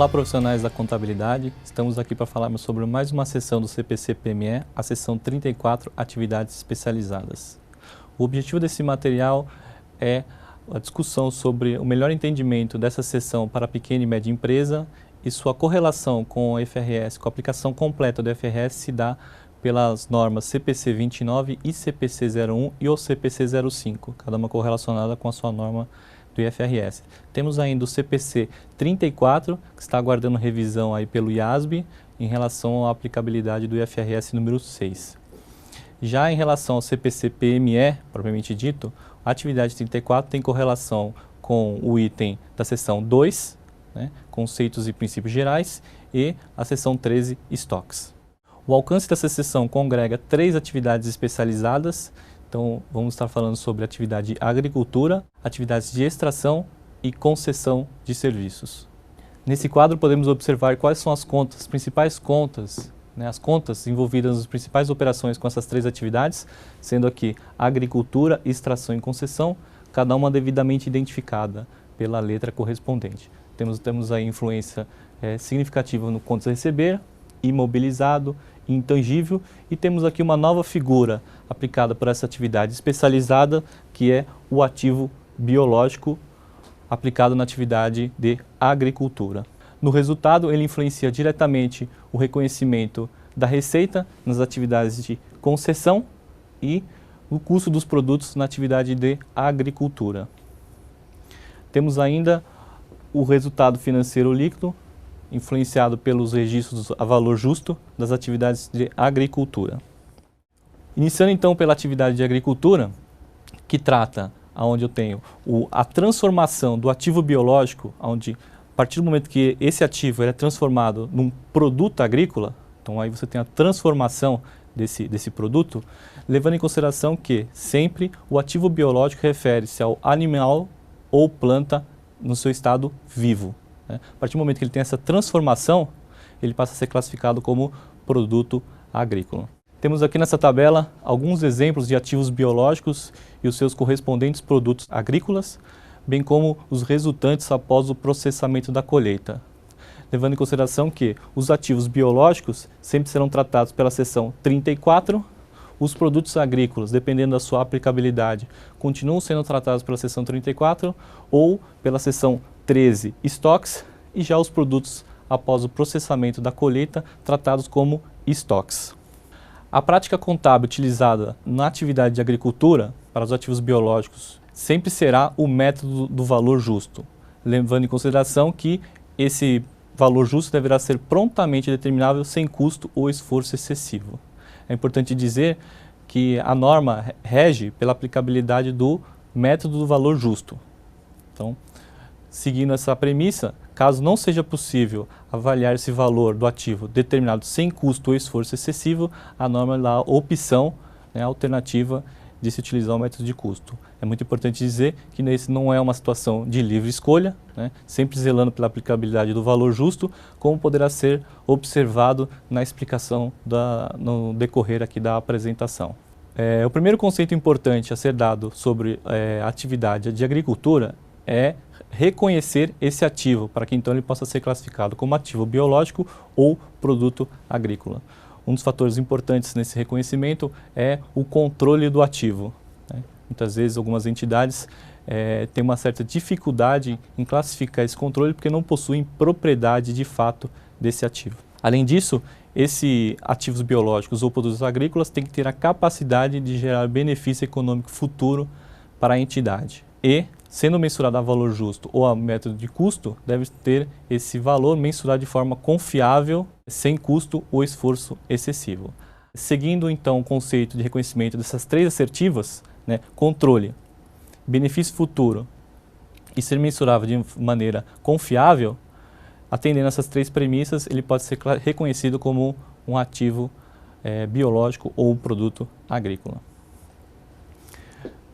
Olá, profissionais da contabilidade. Estamos aqui para falarmos sobre mais uma sessão do CPC-PME, a sessão 34, Atividades Especializadas. O objetivo desse material é a discussão sobre o melhor entendimento dessa sessão para a pequena e média empresa e sua correlação com o FRS, com a aplicação completa do FRS se dá pelas normas CPC 29 e CPC 01 e o CPC 05, cada uma correlacionada com a sua norma do IFRS. Temos ainda o CPC 34, que está aguardando revisão aí pelo IASB, em relação à aplicabilidade do IFRS número 6. Já em relação ao CPC PME, propriamente dito, a atividade 34 tem correlação com o item da seção 2, né, conceitos e princípios gerais, e a seção 13, estoques. O alcance dessa seção congrega 3 atividades especializadas. Então, vamos estar falando sobre atividade de agricultura, atividades de extração e concessão de serviços. Nesse quadro, podemos observar quais são as contas, as principais contas, né, as contas envolvidas nas principais operações com essas 3 atividades, sendo aqui agricultura, extração e concessão, cada uma devidamente identificada pela letra correspondente. Temos aí influência significativa no contas a receber, imobilizado, intangível, e temos aqui uma nova figura aplicada por essa atividade especializada, que é o ativo biológico aplicado na atividade de agricultura. No resultado, ele influencia diretamente o reconhecimento da receita nas atividades de concessão e o custo dos produtos na atividade de agricultura. Temos ainda o resultado financeiro líquido, influenciado pelos registros a valor justo das atividades de agricultura. Iniciando então pela atividade de agricultura, que trata, onde eu tenho a transformação do ativo biológico, onde a partir do momento que esse ativo é transformado num produto agrícola, então aí você tem a transformação desse produto, levando em consideração que sempre o ativo biológico refere-se ao animal ou planta no seu estado vivo. A partir do momento que ele tem essa transformação, ele passa a ser classificado como produto agrícola. Temos aqui nessa tabela alguns exemplos de ativos biológicos e os seus correspondentes produtos agrícolas, bem como os resultantes após o processamento da colheita. Levando em consideração que os ativos biológicos sempre serão tratados pela seção 34, os produtos agrícolas, dependendo da sua aplicabilidade, continuam sendo tratados pela seção 34 ou pela seção 13, estoques, e já os produtos após o processamento da colheita, tratados como estoques. A prática contábil utilizada na atividade de agricultura para os ativos biológicos sempre será o método do valor justo, levando em consideração que esse valor justo deverá ser prontamente determinável sem custo ou esforço excessivo. É importante dizer que a norma rege pela aplicabilidade do método do valor justo. Então, seguindo essa premissa, caso não seja possível avaliar esse valor do ativo determinado sem custo ou esforço excessivo, a norma dá a opção, né, alternativa de se utilizar o método de custo. É muito importante dizer que esse não é uma situação de livre escolha, né, sempre zelando pela aplicabilidade do valor justo, como poderá ser observado na explicação no decorrer aqui da apresentação. O primeiro conceito importante a ser dado sobre a atividade de agricultura é reconhecer esse ativo, para que então ele possa ser classificado como ativo biológico ou produto agrícola. Um dos fatores importantes nesse reconhecimento é o controle do ativo, né? Muitas vezes algumas entidades têm uma certa dificuldade em classificar esse controle porque não possuem propriedade de fato desse ativo. Além disso, esses ativos biológicos ou produtos agrícolas têm que ter a capacidade de gerar benefício econômico futuro para a entidade. E, sendo mensurado a valor justo ou a método de custo, deve ter esse valor mensurado de forma confiável, sem custo ou esforço excessivo. Seguindo então o conceito de reconhecimento dessas 3 assertivas, né, controle, benefício futuro e ser mensurável de maneira confiável, atendendo essas 3 premissas, ele pode ser reconhecido como um ativo biológico ou um produto agrícola.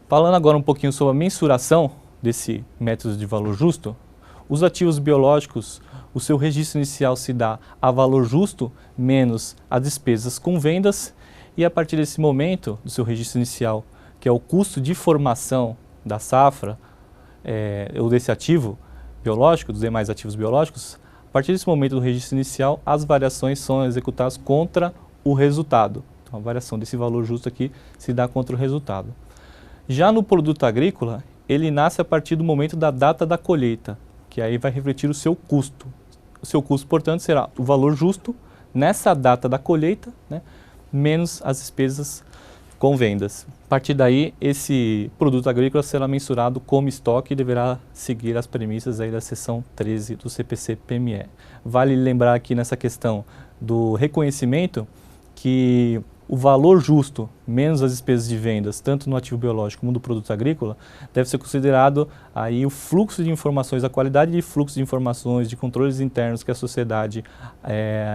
Falando agora um pouquinho sobre a mensuração desse método de valor justo, os ativos biológicos, o seu registro inicial se dá a valor justo menos as despesas com vendas, e a partir desse momento, do seu registro inicial, que é o custo de formação da safra ou desse ativo biológico, dos demais ativos biológicos, a partir desse momento do registro inicial, as variações são executadas contra o resultado. Então, a variação desse valor justo aqui se dá contra o resultado. Já no produto agrícola, ele nasce a partir do momento da data da colheita, que aí vai refletir o seu custo. O seu custo, portanto, será o valor justo nessa data da colheita, né, menos as despesas com vendas. A partir daí, esse produto agrícola será mensurado como estoque e deverá seguir as premissas aí da seção 13 do CPC-PME. Vale lembrar aqui nessa questão do reconhecimento que o valor justo menos as despesas de vendas, tanto no ativo biológico como no produto agrícola, deve ser considerado aí o fluxo de informações, a qualidade de fluxo de informações, de controles internos que a sociedade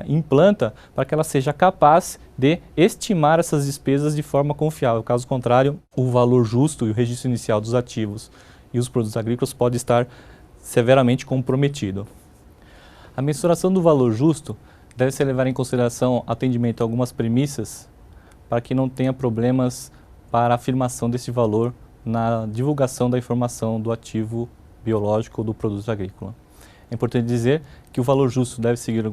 implanta para que ela seja capaz de estimar essas despesas de forma confiável. Caso contrário, o valor justo e o registro inicial dos ativos e os produtos agrícolas pode estar severamente comprometido. A mensuração do valor justo deve se levar em consideração atendimento a algumas premissas para que não tenha problemas para a afirmação desse valor na divulgação da informação do ativo biológico ou do produto agrícola. É importante dizer que o valor justo deve seguir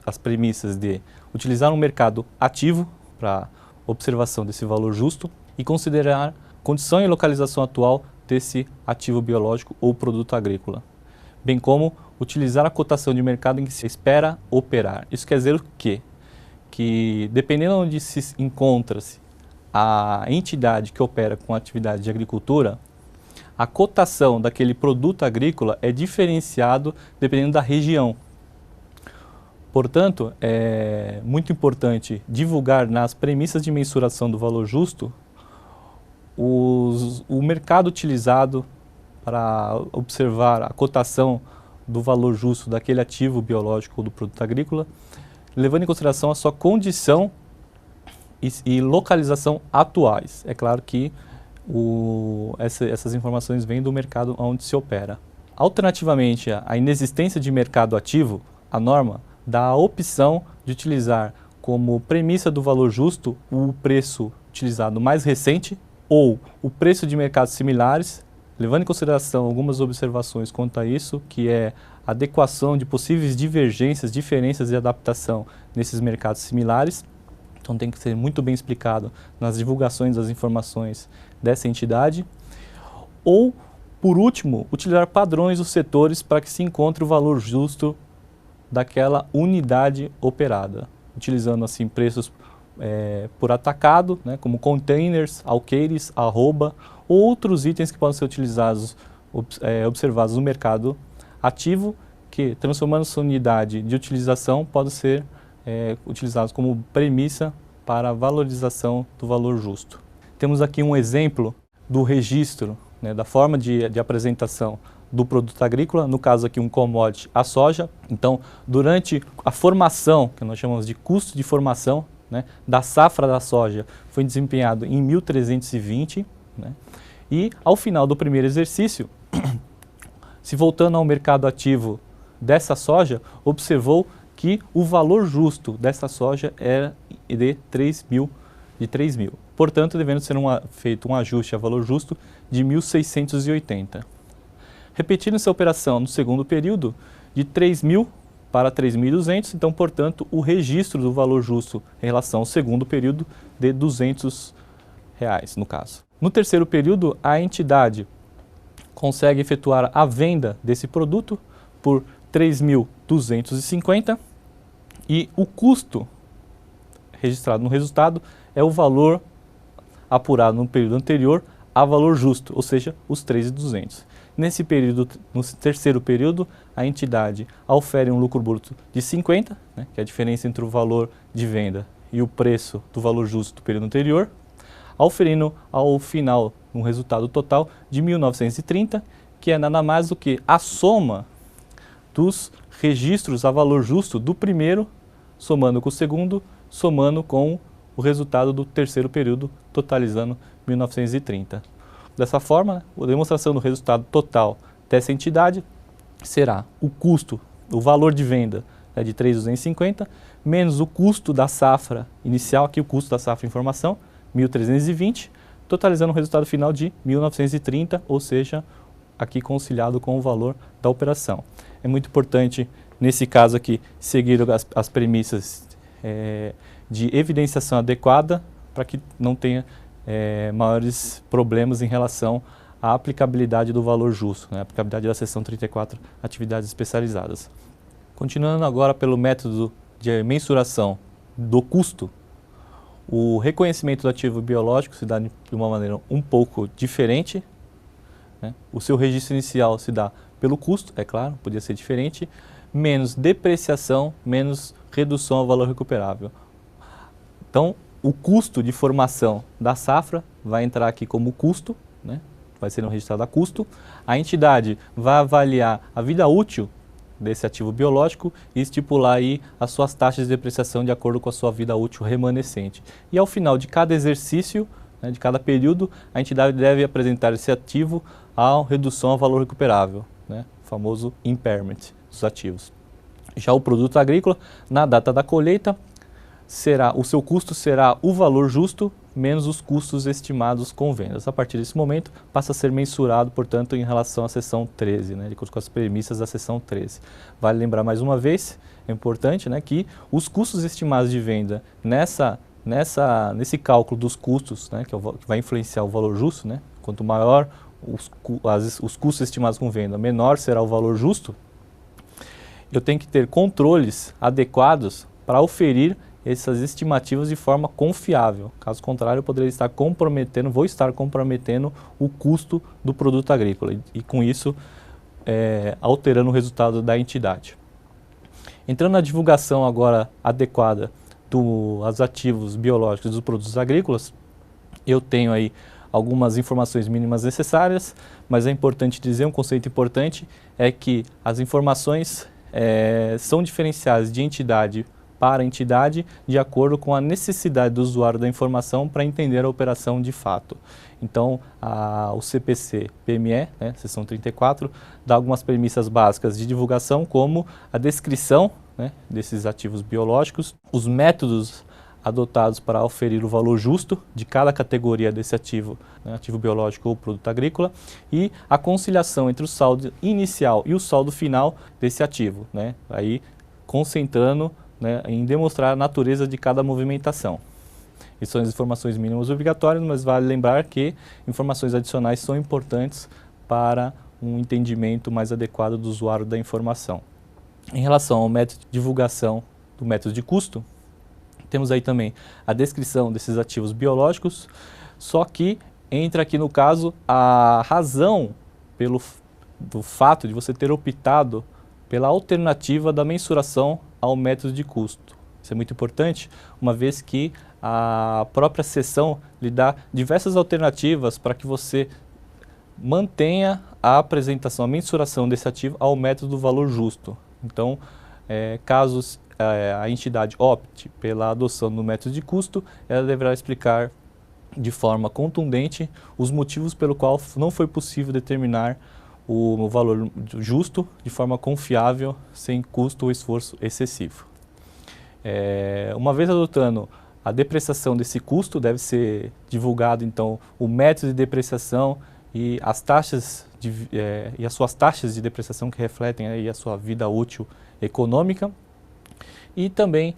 as premissas de utilizar um mercado ativo para observação desse valor justo e considerar condição e localização atual desse ativo biológico ou produto agrícola, bem como utilizar a cotação de mercado em que se espera operar. Isso quer dizer o quê? Que dependendo de onde se encontra-se a entidade que opera com a atividade de agricultura, a cotação daquele produto agrícola é diferenciado dependendo da região. Portanto, é muito importante divulgar nas premissas de mensuração do valor justo o mercado utilizado para observar a cotação do valor justo daquele ativo biológico ou do produto agrícola, levando em consideração a sua condição e localização atuais. É claro que essas informações vêm do mercado onde se opera. Alternativamente, a inexistência de mercado ativo, a norma dá a opção de utilizar como premissa do valor justo o preço utilizado mais recente ou o preço de mercados similares, levando em consideração algumas observações quanto a isso, que é a adequação de possíveis divergências, diferenças e adaptação nesses mercados similares. Então tem que ser muito bem explicado nas divulgações das informações dessa entidade. Ou, por último, utilizar padrões dos setores para que se encontre o valor justo daquela unidade operada, utilizando assim preços por atacado, né, como containers, alqueires, arroba, ou outros itens que podem ser utilizados, observados no mercado ativo, que transformando sua unidade de utilização podem ser utilizados como premissa para a valorização do valor justo. Temos aqui um exemplo do registro, né, da forma de apresentação do produto agrícola, no caso aqui um commodity, a soja. Então, durante a formação, que nós chamamos de custo de formação, né, da safra da soja, foi desempenhado em 1320, né, e ao final do primeiro exercício, se voltando ao mercado ativo dessa soja, observou que o valor justo dessa soja era de 3 mil. Portanto, devendo ser feito um ajuste a valor justo de 1.680. Repetindo essa operação no segundo período, de 3.000 para 3.200, então, portanto, o registro do valor justo em relação ao segundo período de R$200, no caso. No terceiro período, a entidade consegue efetuar a venda desse produto por 3.250 e o custo registrado no resultado é o valor apurado no período anterior a valor justo, ou seja, os 3.200. Nesse período, no terceiro período, a entidade aufere um lucro bruto de 50, né, que é a diferença entre o valor de venda e o preço do valor justo do período anterior, auferindo ao final um resultado total de 1.930, que é nada mais do que a soma dos registros a valor justo do primeiro, somando com o segundo, somando com o resultado do terceiro período, totalizando 1.930. Dessa forma, a demonstração do resultado total dessa entidade será o custo, o valor de venda, né, de 3.250, menos o custo da safra inicial, aqui o custo da safra informação, 1.320, totalizando um resultado final de 1.930, ou seja, aqui conciliado com o valor da operação. É muito importante nesse caso aqui, seguir as premissas de evidenciação adequada para que não tenha maiores problemas em relação à aplicabilidade do valor justo, né? A aplicabilidade da seção 34, atividades especializadas. Continuando agora pelo método de mensuração do custo, o reconhecimento do ativo biológico se dá de uma maneira um pouco diferente, né? O seu registro inicial se dá pelo custo, é claro, podia ser diferente, menos depreciação, menos redução ao valor recuperável. Então, o custo de formação da safra vai entrar aqui como custo, né? Vai ser registrado a custo. A entidade vai avaliar a vida útil desse ativo biológico e estipular aí as suas taxas de depreciação de acordo com a sua vida útil remanescente. E ao final de cada exercício, né, de cada período, a entidade deve apresentar esse ativo à redução ao valor recuperável, né, o famoso impairment dos ativos. Já o produto agrícola, na data da colheita, o seu custo será o valor justo menos os custos estimados com vendas. A partir desse momento, passa a ser mensurado, portanto, em relação à seção 13, né, de acordo com as premissas da seção 13. Vale lembrar mais uma vez, é importante, né, que os custos estimados de venda nesse cálculo dos custos, né, que vai influenciar o valor justo, né, quanto maior os custos estimados com venda, menor será o valor justo, eu tenho que ter controles adequados para oferir essas estimativas de forma confiável. Caso contrário, eu vou estar comprometendo o custo do produto agrícola e com isso, alterando o resultado da entidade. Entrando na divulgação agora adequada dos ativos biológicos dos produtos agrícolas, eu tenho aí algumas informações mínimas necessárias, mas é importante dizer, um conceito importante, é que as informações são diferenciadas de entidade para entidade de acordo com a necessidade do usuário da informação para entender a operação de fato. Então, o CPC-PME, né, seção 34, dá algumas premissas básicas de divulgação, como a descrição, né, desses ativos biológicos, os métodos adotados para oferir o valor justo de cada categoria desse ativo, né, ativo biológico ou produto agrícola, e a conciliação entre o saldo inicial e o saldo final desse ativo, né, aí concentrando, né, em demonstrar a natureza de cada movimentação. Essas são as informações mínimas obrigatórias, mas vale lembrar que informações adicionais são importantes para um entendimento mais adequado do usuário da informação. Em relação ao método de divulgação do método de custo, temos aí também a descrição desses ativos biológicos, só que entra aqui no caso a razão do fato de você ter optado pela alternativa da mensuração ao método de custo. Isso é muito importante, uma vez que a própria seção lhe dá diversas alternativas para que você mantenha a apresentação, a mensuração desse ativo ao método do valor justo. Então, caso a entidade opte pela adoção do método de custo, ela deverá explicar de forma contundente os motivos pelo qual não foi possível determinar o valor justo de forma confiável, sem custo ou esforço excessivo. Uma vez adotando a depreciação desse custo, deve ser divulgado então o método de depreciação e as taxas e as suas taxas de depreciação que refletem aí a sua vida útil econômica. E também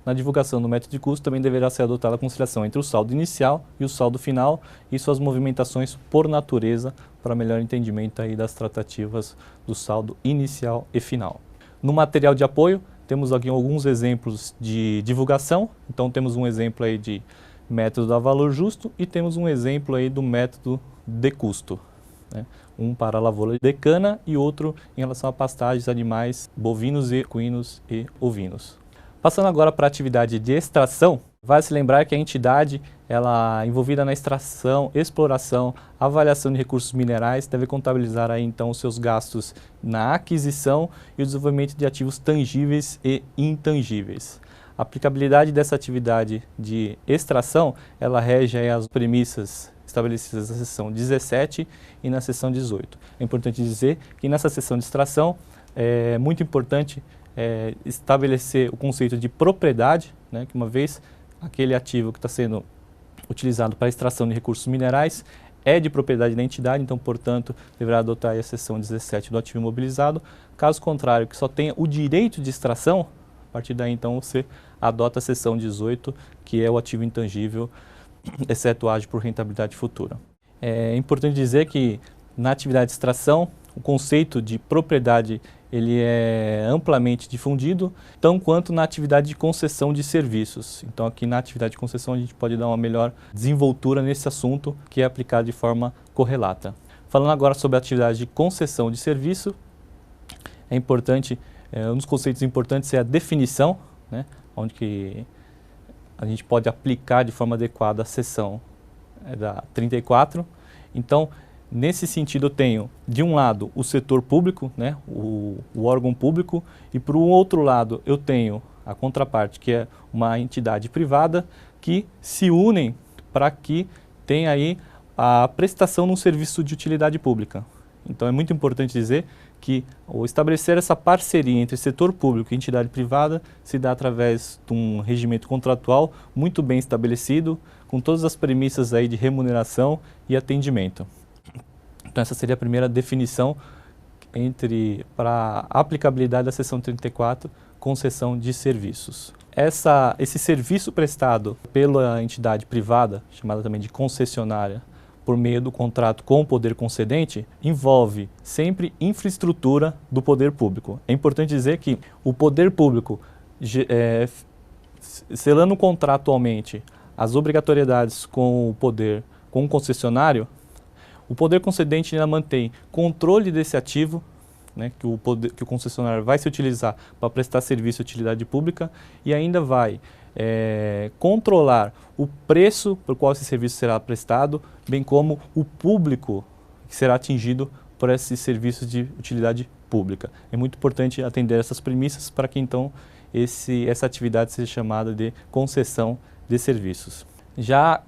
na divulgação do método de custo também deverá ser adotada a conciliação entre o saldo inicial e o saldo final e suas movimentações por natureza para melhor entendimento aí das tratativas do saldo inicial e final. No material de apoio temos aqui alguns exemplos de divulgação, então temos um exemplo aí de método da valor justo e temos um exemplo aí do método de custo, né? Um para a lavoura de cana e outro em relação a pastagens, animais, bovinos, equinos e ovinos. Passando agora para a atividade de extração, vale se lembrar que a entidade envolvida na extração, exploração, avaliação de recursos minerais deve contabilizar aí então os seus gastos na aquisição e o desenvolvimento de ativos tangíveis e intangíveis. A aplicabilidade dessa atividade de extração, ela rege aí as premissas estabelecidas na seção 17 e na seção 18. É importante dizer que nessa seção de extração é muito importante estabelecer o conceito de propriedade, né, que uma vez aquele ativo que está sendo utilizado para a extração de recursos minerais é de propriedade da entidade, então, portanto, deverá adotar a seção 17 do ativo imobilizado. Caso contrário, que só tenha o direito de extração, a partir daí, então, você adota a seção 18, que é o ativo intangível, exceto ágio por rentabilidade futura. É importante dizer que, na atividade de extração, o conceito de propriedade ele é amplamente difundido, tão quanto na atividade de concessão de serviços. Então, aqui na atividade de concessão, a gente pode dar uma melhor desenvoltura nesse assunto, que é aplicado de forma correlata. Falando agora sobre a atividade de concessão de serviço, é importante, um dos conceitos importantes é a definição, né, onde que a gente pode aplicar de forma adequada a seção da 34. Então, nesse sentido, eu tenho, de um lado, o setor público, né, o órgão público, e por um outro lado, eu tenho a contraparte, que é uma entidade privada, que se unem para que tenha aí a prestação de um serviço de utilidade pública. Então, é muito importante dizer que o estabelecer essa parceria entre setor público e entidade privada se dá através de um regimento contratual muito bem estabelecido, com todas as premissas aí de remuneração e atendimento. Então, essa seria a primeira definição para a aplicabilidade da seção 34, concessão de serviços. Esse serviço prestado pela entidade privada, chamada também de concessionária, por meio do contrato com o poder concedente, envolve sempre infraestrutura do poder público. É importante dizer que o poder público, selando contratualmente as obrigatoriedades com o concessionário, o poder concedente ainda mantém controle desse ativo, né, que o concessionário vai se utilizar para prestar serviço de utilidade pública, e ainda vai controlar o preço por qual esse serviço será prestado, bem como o público que será atingido por esses serviços de utilidade pública. É muito importante atender essas premissas para que então essa atividade seja chamada de concessão de serviços. Já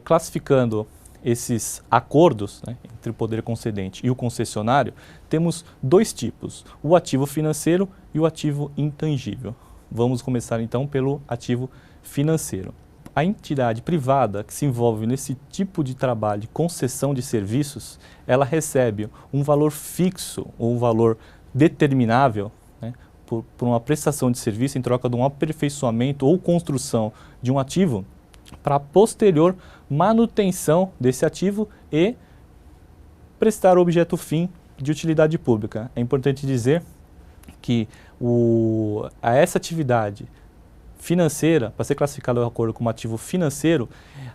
classificando esses acordos, né, entre o poder concedente e o concessionário, temos dois tipos, o ativo financeiro e o ativo intangível. Vamos começar então pelo ativo financeiro. A entidade privada que se envolve nesse tipo de trabalho de concessão de serviços, ela recebe um valor fixo ou um valor determinável, né, por uma prestação de serviço em troca de um aperfeiçoamento ou construção de um ativo para a posterior manutenção desse ativo e prestar o objeto fim de utilidade pública. É importante dizer que essa atividade financeira, para ser classificada de acordo com um ativo financeiro,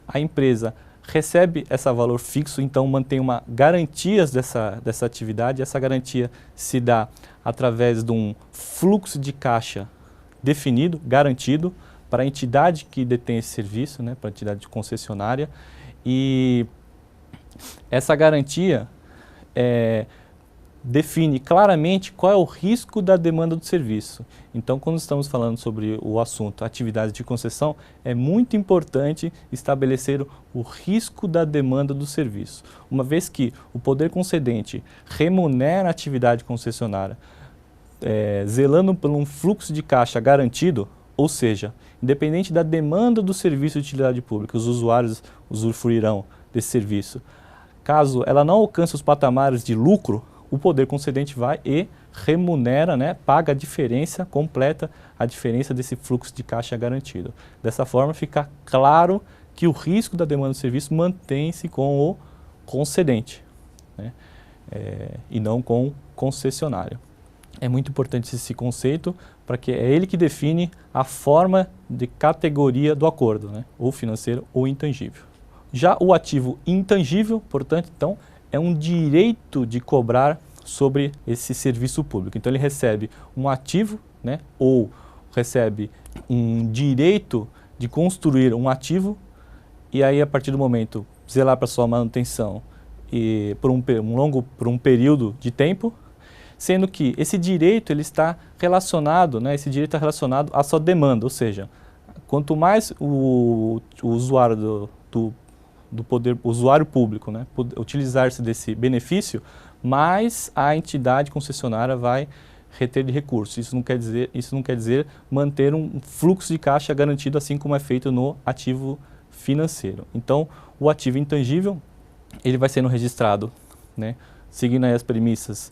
a empresa recebe esse valor fixo, então mantém uma garantia dessa atividade. Essa garantia se dá através de um fluxo de caixa definido, garantido, para a entidade que detém esse serviço, né, para a entidade concessionária, e essa garantia define claramente qual é o risco da demanda do serviço. Então, quando estamos falando sobre o assunto atividades de concessão, é muito importante estabelecer o risco da demanda do serviço. Uma vez que o poder concedente remunera a atividade concessionária, zelando por um fluxo de caixa garantido, ou seja, independente da demanda do serviço de utilidade pública, os usuários usufruirão desse serviço. Caso ela não alcance os patamares de lucro, o poder concedente vai e remunera, né, paga a diferença, completa a diferença desse fluxo de caixa garantido. Dessa forma, fica claro que o risco da demanda do serviço mantém-se com o concedente, né, e não com o concessionário. É muito importante esse conceito, para que é ele que define a forma de categoria do acordo, né, ou financeiro ou intangível. Já o ativo intangível, portanto, então, é um direito de cobrar sobre esse serviço público. Então, ele recebe um ativo, né, ou recebe um direito de construir um ativo, e aí, a partir do momento, zelar para sua manutenção e por um período de tempo, sendo que esse direito ele está relacionado, né, esse direito está relacionado à sua demanda, ou seja, quanto mais o usuário do poder, usuário público, né, utilizar-se desse benefício, mais a entidade concessionária vai reter de recursos. Isso não quer dizer manter um fluxo de caixa garantido, assim como é feito no ativo financeiro. Então, o ativo intangível ele vai sendo registrado, né, seguindo aí as premissas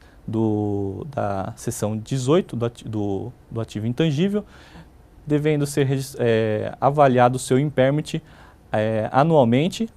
da seção 18 do ativo intangível, devendo ser avaliado o seu impairment anualmente,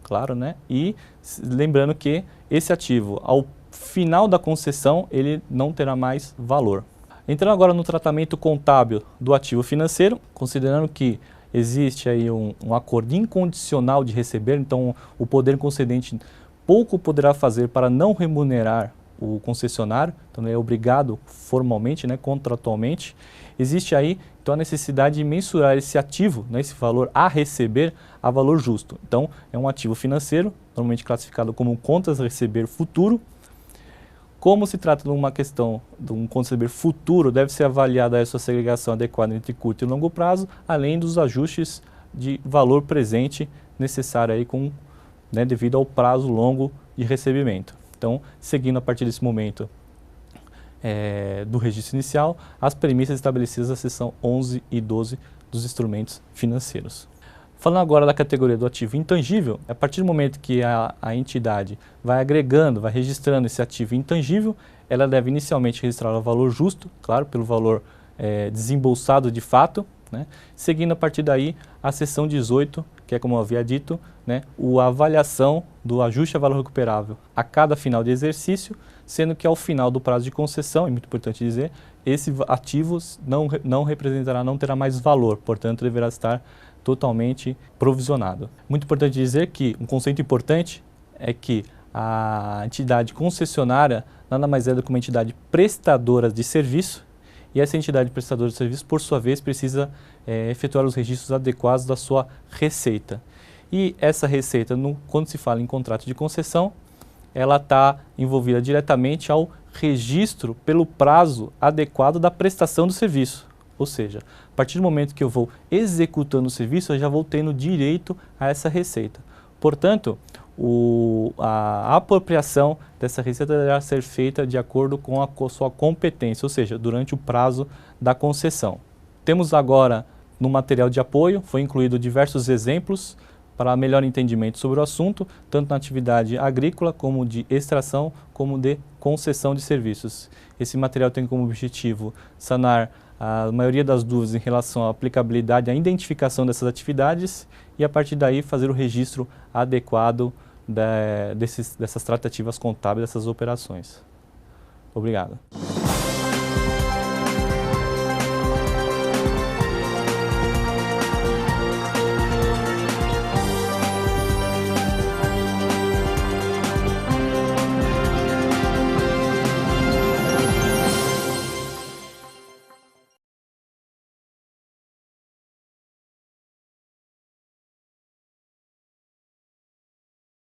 claro, né? E lembrando que esse ativo, ao final da concessão, ele não terá mais valor. Entrando agora no tratamento contábil do ativo financeiro, considerando que existe aí um acordo incondicional de receber, então o poder concedente pouco poderá fazer para não remunerar o concessionário, então ele é obrigado formalmente, né, contratualmente. Existe aí então a necessidade de mensurar esse ativo, né, esse valor a receber, a valor justo. Então é um ativo financeiro, normalmente classificado como um contas a receber futuro. Como se trata de uma questão de um contas a receber futuro, deve ser avaliada a sua segregação adequada entre curto e longo prazo, além dos ajustes de valor presente necessário aí devido ao prazo longo de recebimento. Então, seguindo a partir desse momento do registro inicial, as premissas estabelecidas na seção 11 e 12 dos instrumentos financeiros. Falando agora da categoria do ativo intangível, a partir do momento que a entidade vai agregando, vai registrando esse ativo intangível, ela deve inicialmente registrar o valor justo, claro, pelo valor desembolsado de fato, né? Seguindo a partir daí a seção 18, que é como eu havia dito, né, a avaliação do ajuste a valor recuperável a cada final de exercício, sendo que ao final do prazo de concessão, é muito importante dizer, esse ativo não terá mais valor, portanto deverá estar totalmente provisionado. Muito importante dizer que um conceito importante é que a entidade concessionária nada mais é do que uma entidade prestadora de serviço, e essa entidade prestadora de serviço, por sua vez, precisa efetuar os registros adequados da sua receita. E essa receita, quando se fala em contrato de concessão, ela está envolvida diretamente ao registro pelo prazo adequado da prestação do serviço. Ou seja, a partir do momento que eu vou executando o serviço, eu já vou tendo direito a essa receita. Portanto, a apropriação dessa receita deverá ser feita de acordo com a sua competência, ou seja, durante o prazo da concessão. Temos agora no material de apoio, foi incluído diversos exemplos para melhor entendimento sobre o assunto, tanto na atividade agrícola, como de extração, como de concessão de serviços. Esse material tem como objetivo sanar a maioria das dúvidas em relação à aplicabilidade, à identificação dessas atividades e, a partir daí, fazer o registro adequado dessas tratativas contábeis, dessas operações. Obrigado.